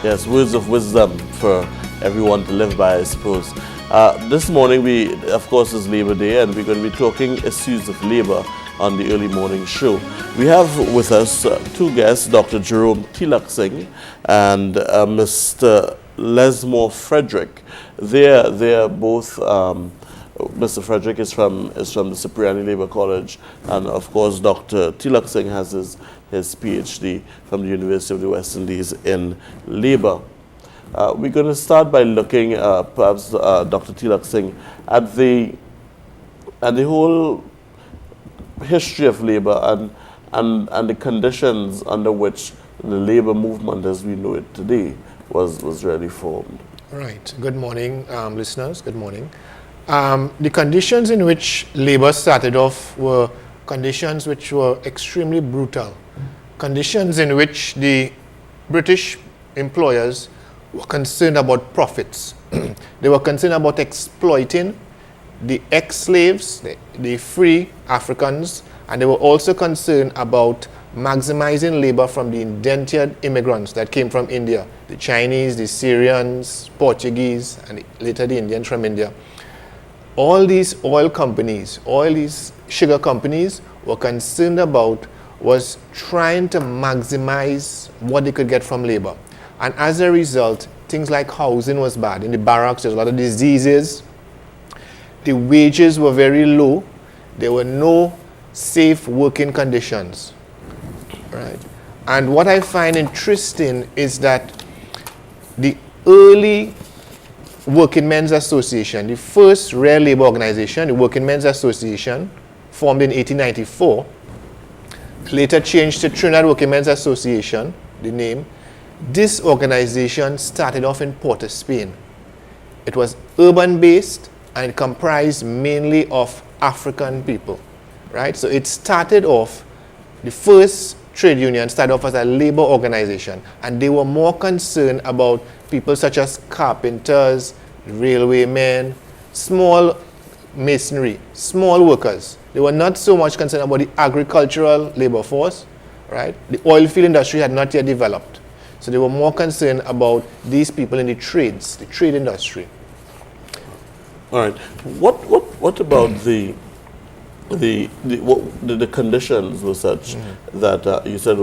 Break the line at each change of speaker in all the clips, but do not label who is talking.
Yes, words of wisdom for everyone to live by, I suppose. This morning, of course, is Labor Day, and we're going to be talking issues of labor on the early morning show. We have with us two guests, Dr. Jerome Tilak Singh and Mr. Lesmore Frederick. They're both. Mr. Frederick is from the Cipriani Labour College, and of course, Dr. Tilak Singh has his PhD from the University of the West Indies in Labour. We're going to start by looking, perhaps, Dr. Tilak Singh, at the whole history of labour and the conditions under which the labour movement as we know it today was really formed.
Right. Good morning, listeners. Good morning. The conditions in which labour started off were conditions which were extremely brutal. Conditions in which the British employers were concerned about profits. They were concerned about exploiting the ex-slaves, the free Africans, and they were also concerned about maximizing labor from the indentured immigrants that came from India, the Chinese, the Syrians, Portuguese, and later the Indians from India. All these oil companies, all these sugar companies were concerned about was trying to maximize what they could get from labor. And as a result, things like housing was bad. In the barracks, there's a lot of diseases. The wages were very low. There were no safe working conditions. Right? And what I find interesting is that the early Working Men's Association, the first real labor organization, the Working Men's Association, formed in 1894, later changed to Trinidad Working Men's Association, the name. This organization started off in Port of Spain. It was urban-based and it comprised mainly of African people, right? So it started off, the first trade union started off as a labor organization, and they were more concerned about people such as carpenters, railwaymen, small masonry, small workers. They were not so much concerned about the agricultural labor force, right? The oil field industry had not yet developed. So they were more concerned about these people in the trades, the trade industry.
All right. What about the conditions were such that you said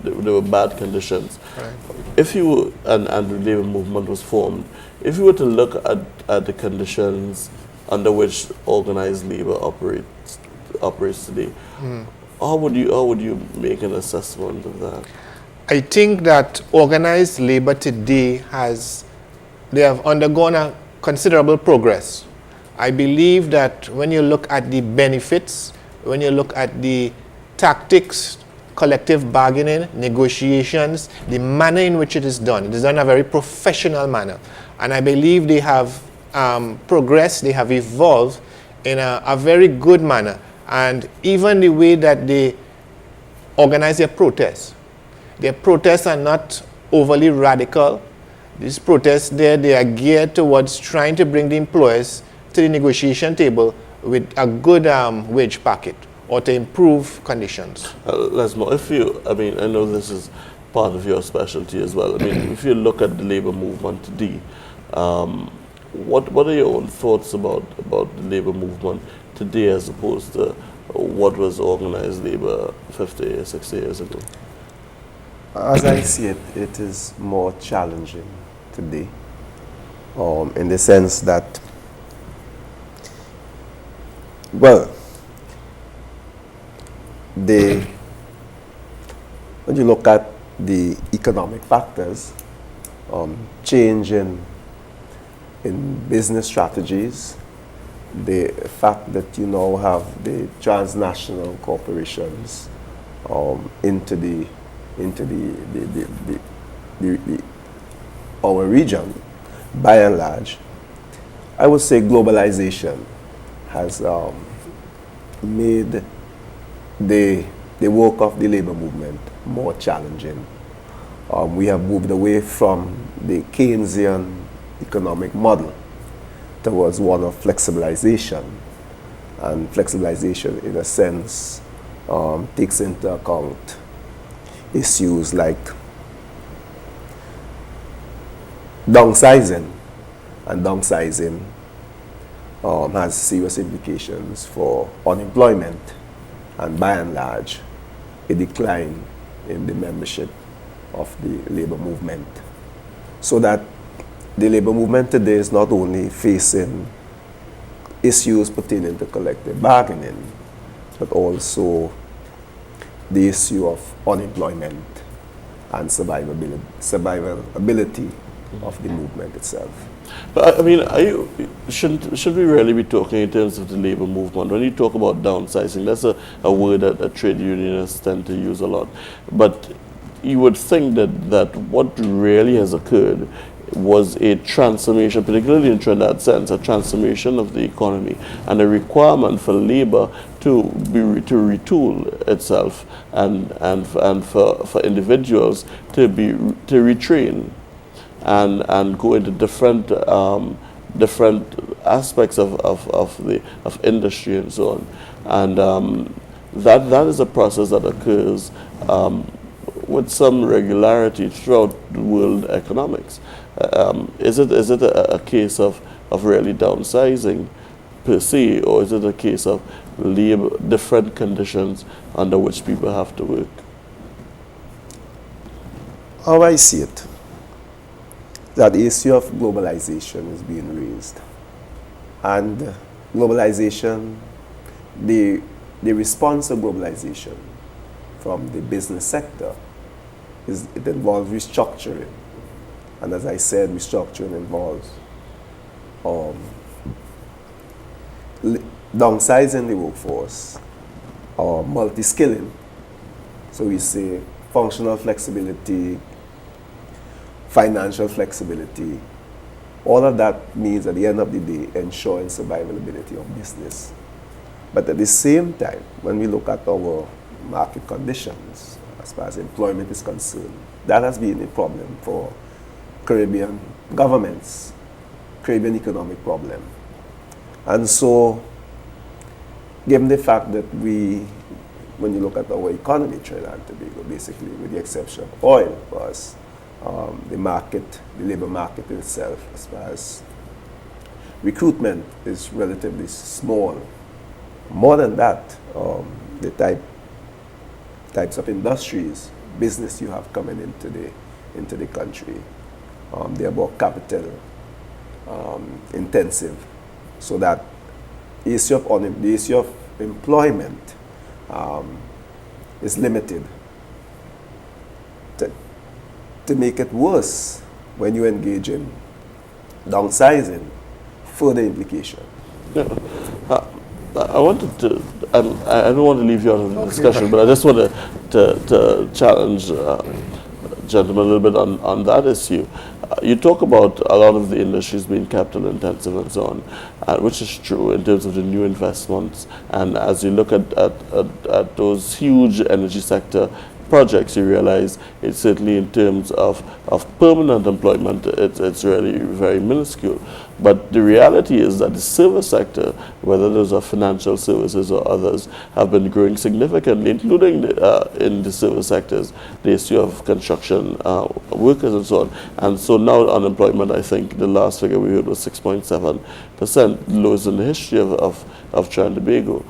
there were bad conditions.
Right.
If you and the labor movement was formed, if you were to look at the conditions under which organized labor operates today, how would you make an assessment of that?
I think that organized labor today they have undergone a considerable progress. I believe that when you look at the benefits, when you look at the tactics, collective bargaining, negotiations, the manner in which it is done in a very professional manner. And I believe they have progressed, they have evolved in a very good manner. And even the way that they organize their protests are not overly radical. These protests they are geared towards trying to bring the employers to the negotiation table with a good wage packet or to improve conditions.
Lesmore, I know this is part of your specialty as well. I mean, if you look at the labor movement today, what are your own thoughts about the labor movement today as opposed to what was organized labor 50, 60 years ago?
As I see it, it is more challenging today, in the sense that, well, when you look at the economic factors, change in business strategies, the fact that you now have the transnational corporations into our region, by and large, I would say globalization has made the work of the labor movement more challenging. We have moved away from the Keynesian economic model towards one of flexibilization. And flexibilization, in a sense, takes into account issues like downsizing, and downsizing has serious implications for unemployment and, by and large, a decline in the membership of the labor movement. So that the labor movement today is not only facing issues pertaining to collective bargaining, but also the issue of unemployment and survivability of the movement itself.
But I mean, should we really be talking in terms of the labor movement? When you talk about downsizing, that's a word that trade unionists tend to use a lot. But you would think that what really has occurred was a transformation, particularly in Trinidad sense, a transformation of the economy and a requirement for labor to retool itself and for individuals to retrain and go into different aspects of industry and so on, and that is a process that occurs with some regularity throughout the world economics. Is it a case of really downsizing per se, or is it a case of labor, different conditions under which people have to work?
How I see it, that the issue of globalization is being raised. And globalization, the response to globalization from the business sector it involves restructuring. And as I said, restructuring involves downsizing the workforce or multi-skilling. So we say functional flexibility, financial flexibility. All of that means at the end of the day ensuring survivability of business. But at the same time, when we look at our market conditions, as far as employment is concerned, that has been a problem for Caribbean governments, Caribbean economic problem. And so, given the fact that when you look at our economy, Trinidad and Tobago, basically, with the exception of oil, because the labor market itself, as far as recruitment, is relatively small. More than that, the types of industries, business you have coming into the country, they're more capital intensive, so that the issue of employment is limited. To make it worse, when you engage in downsizing, further implication.
Yeah. I wanted to, I don't want to leave you out of the discussion, but I just want to challenge gentlemen a little bit on that issue. You talk about a lot of the industries being capital intensive and so on, which is true in terms of the new investments. And as you look at those huge energy sector projects, you realize it's certainly in terms of permanent employment, it's really very minuscule. But the reality is that the service sector, whether those are financial services or others, have been growing significantly, including in the service sectors, the issue of construction workers and so on. And so now unemployment, I think the last figure we heard was 6.7%, lowest in the history of Trinidad and Tobago.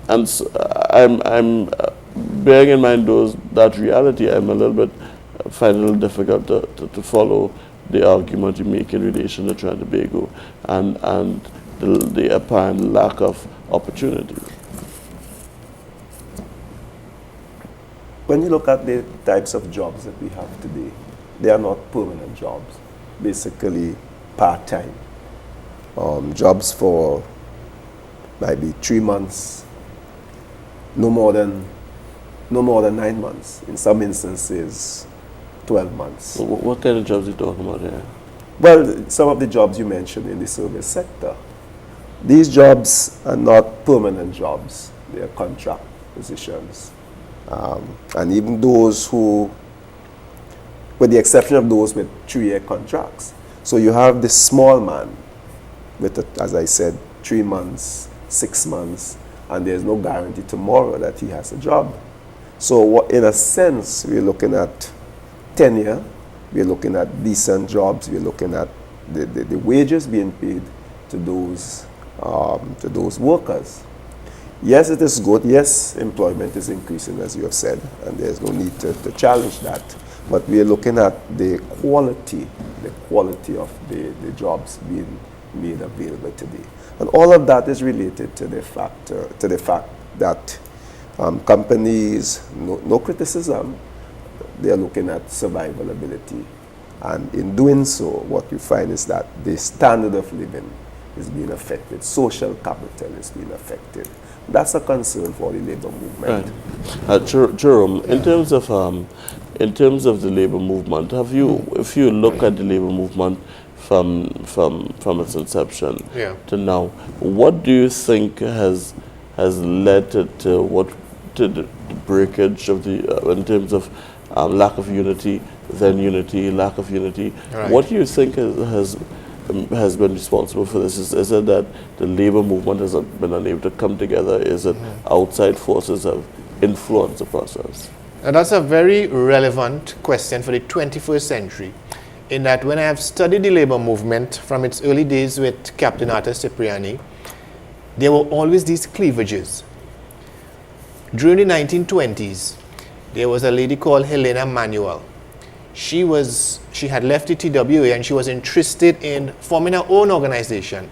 And so I'm bearing in mind that reality, I'm a little bit find it a little difficult to follow the argument you make in relation to Trinidad and Tobago and the apparent lack of opportunity.
When you look at the types of jobs that we have today, they are not permanent jobs, basically part-time. Jobs for maybe 3 months, no more than 9 months. In some instances, 12 months.
What kind of jobs are you talking about here?
Well, some of the jobs you mentioned in the service sector. These jobs are not permanent jobs. They are contract positions. And even those who, with the exception of those with 3-year contracts. So you have this small man with, as I said, 3 months, 6 months, and there's no guarantee tomorrow that he has a job. So in a sense, we're looking at tenure We're looking at decent jobs. We're looking at the wages being paid to those workers. Yes, it is good. Yes, employment is increasing, as you have said, and there's no need to challenge that. But we are looking at the quality of the jobs being made available today. And all of that is related to the fact that companies, no criticism, they are looking at survival ability. And in doing so, what you find is that the standard of living is being affected. Social capital is being affected. That's a concern for the labor movement.
Right. Jerome, in terms of the labor movement, if you look at the labor movement from its inception to now, what do you think has led to the breakage of the in terms of lack of unity, then unity, lack of unity?
Right.
What do you think has been responsible for this? Is it that the labor movement has been unable to come together? Is it outside forces have influenced the process?
And that's a very relevant question for the 21st century, in that when I have studied the labor movement from its early days with Captain Arthur Cipriani, there were always these cleavages. During the 1920s, there was a lady called Helena Manuel. She had left the TWA and she was interested in forming her own organization.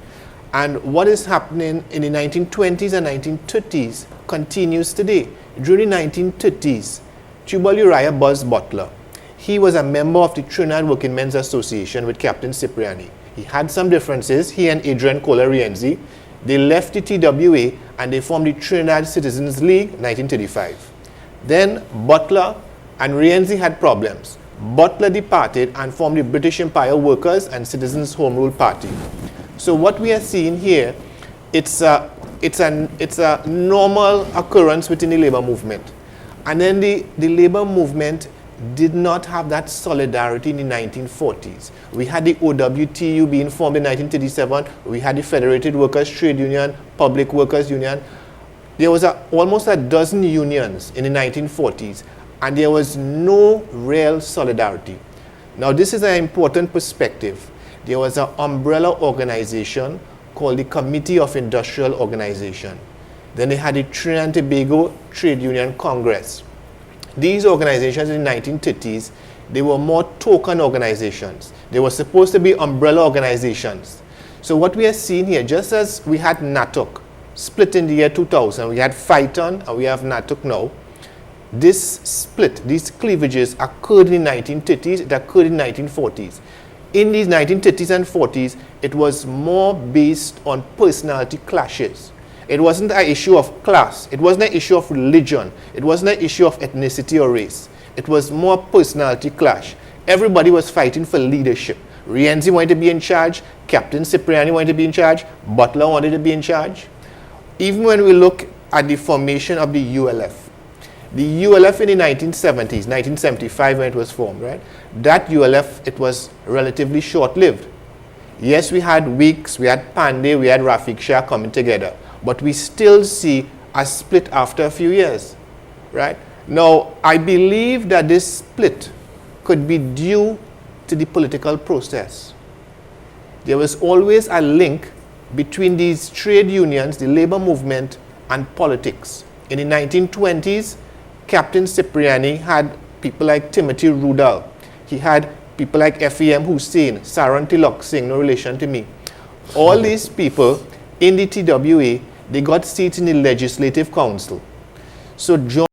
And what is happening in the 1920s and 1930s continues today. During the 1930s, Tubal Uriah Buzz Butler, he was a member of the Trinidad Working Men's Association with Captain Cipriani. He had some differences. He and Adrian Cola Rienzi, they left the TWA and they formed the Trinidad Citizens League 1935. Then Butler and Rienzi had problems. Butler departed and formed the British Empire Workers and Citizens Home Rule Party. So what we are seeing here, it's a normal occurrence within the labor movement. And then the labor movement did not have that solidarity in the 1940s. We had the OWTU being formed in 1937. We had the Federated Workers Trade Union, Public Workers Union. There was almost a dozen unions in the 1940s, and there was no real solidarity. Now, this is an important perspective. There was an umbrella organization called the Committee of Industrial Organization. Then they had the Trinidad and Tobago Trade Union Congress. These organizations in the 1930s, they were more token organizations. They were supposed to be umbrella organizations. So what we are seeing here, just as we had NATUC split in the year 2000, we had Phyton and we have NATUC now, this split, these cleavages occurred in the 1930s, it occurred in the 1940s. In these 1930s and 40s, it was more based on personality clashes. It wasn't an issue of class. It wasn't an issue of religion. It wasn't an issue of ethnicity or race. It was more personality clash. Everybody was fighting for leadership. Rienzi wanted to be in charge. Captain Cipriani wanted to be in charge. Butler wanted to be in charge. Even when we look at the formation of the ULF in the 1970s, 1975 when it was formed, right? That ULF, it was relatively short-lived. Yes, we had Weeks, we had Pandey, we had Rafiq Shah coming together. But we still see a split after a few years, right? Now, I believe that this split could be due to the political process. There was always a link between these trade unions, the labor movement, and politics. In the 1920s, Captain Cipriani had people like Timothy Rudall. He had people like F.E.M. Hussein, Saran Tilak Singh, no relation to me. All these people in the TWA, they got seats in the Legislative Council. So John